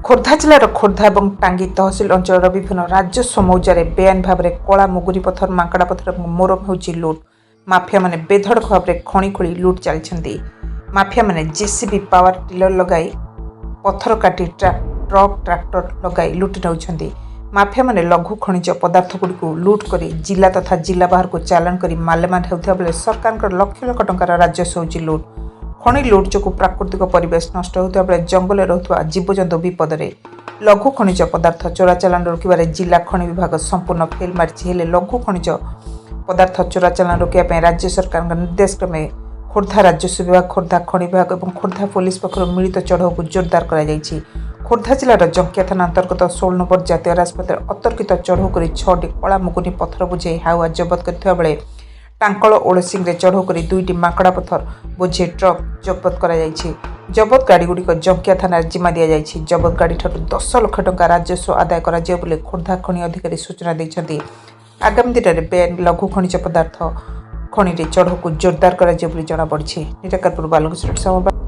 ଖୋର୍ଦ୍ଧା ଜିଲ୍ଲାର ଖୋର୍ଦ୍ଧା ଏବଂ ଟାଙ୍ଗୀ ତହସିଲ ଅଞ୍ଚଳର ବିଭିନ୍ନ ରାଜସ୍ୱ ମୌଜାରେ ବେଆଇନ ଭାବରେ କଳା ମୁଗୁରି ପଥର, ମାଙ୍କଡ଼ା ପଥର ଏବଂ ମୋରମ ହେଉଛି ଲୁଟ୍। ମାଫିଆମାନେ ବେଧଡ଼କ ଭାବରେ ଖଣି ଖୋଳି ଲୁଟ୍ ଚାଲିଛନ୍ତି। ମାଫିଆମାନେ ଜେସିବି, ପାୱାର ଟିଲର ଲଗାଇ ପଥର କାଟି ଟ୍ରକ୍ ଟ୍ରାକ୍ଟର ଲଗାଇ ଲୁଟି ନେଉଛନ୍ତି। ମାଫିଆମାନେ ଲଘୁ ଖଣିଜ ପଦାର୍ଥଗୁଡ଼ିକୁ ଲୁଟ୍ କରି ଜିଲ୍ଲା ତଥା ଜିଲ୍ଲା ବାହାରକୁ ଚାଲାଣ କରି ମାଲେମାଲ ହେଉଥିବା ବେଳେ ସରକାରଙ୍କର ଲକ୍ଷ ଲକ୍ଷ ଟଙ୍କାର ରାଜସ୍ୱ ହେଉଛି ଲୁଟ୍। ଖଣି ଲୁଟ୍ ଯୋଗୁଁ ପ୍ରାକୃତିକ ପରିବେଶ ନଷ୍ଟ ହେଉଥିବା ବେଳେ ଜଙ୍ଗଲରେ ରହୁଥିବା ଜୀବଜନ୍ତୁ ବିପଦରେ। ଲଘୁ ଖଣିଜ ପଦାର୍ଥ ଚୋରାଚାଲାଣ ରୋକିବାରେ ଜିଲ୍ଲା ଖଣି ବିଭାଗ ସମ୍ପୂର୍ଣ୍ଣ ଫେଲ୍ ମାରିଛି। ହେଲେ ଲଘୁ ଖଣିଜ ପଦାର୍ଥ ଚୋରାଚାଲାଣ ରୋକିବା ପାଇଁ ରାଜ୍ୟ ସରକାରଙ୍କ ନିର୍ଦ୍ଦେଶ କ୍ରମେ ଖୋର୍ଦ୍ଧା ରାଜସ୍ୱ ବିଭାଗ, ଖୋର୍ଦ୍ଧା ଖଣି ବିଭାଗ ଏବଂ ଖୋର୍ଦ୍ଧା ପୋଲିସ ପକ୍ଷରୁ ମିଳିତ ଚଢ଼ଉକୁ ଜୋରଦାର କରାଯାଇଛି। ଖୋର୍ଦ୍ଧା ଜିଲ୍ଲାର ଜଙ୍କିଆ ଥାନା ଅନ୍ତର୍ଗତ 16 ନମ୍ବର ଜାତୀୟ ରାଜପଥରେ ଅତର୍କିତ ଚଢ଼ଉ କରି 6ଟି କଳା ମୁଗୁନି ପଥର ବୋଝେଇ ହାଉଆ ଜବତ କରିଥିବା ବେଳେ ଟାଙ୍କଳ ଓଳସିଂରେ ଚଢ଼ଉ କରି 2ଟି ମାଙ୍କଡ଼ା ପଥର ବୋଝେଇ ଟ୍ରକ୍ ଜବତ କରାଯାଇଛି। ଜବତ ଗାଡ଼ିଗୁଡ଼ିକ ଜଙ୍କିଆ ଥାନାରେ ଜିମା ଦିଆଯାଇଛି। ଜବତ ଗାଡ଼ିଠାରୁ 10 ଲକ୍ଷ ଟଙ୍କା ରାଜସ୍ୱ ଆଦାୟ କରାଯିବ ବୋଲି ଖୋର୍ଦ୍ଧା ଖଣି ଅଧିକାରୀ ସୂଚନା ଦେଇଛନ୍ତି। ଆଗାମୀ ଦିନରେ ବେଆଇନ ଲଘୁ ଖଣିଜ ପଦାର୍ଥ ଖଣିରେ ଚଢ଼ଉକୁ ଜୋରଦାର କରାଯିବ ବୋଲି ଜଣାପଡ଼ିଛି। ନିରାକାରପୁର ବାଲୁଙ୍କେଶ୍ୱର।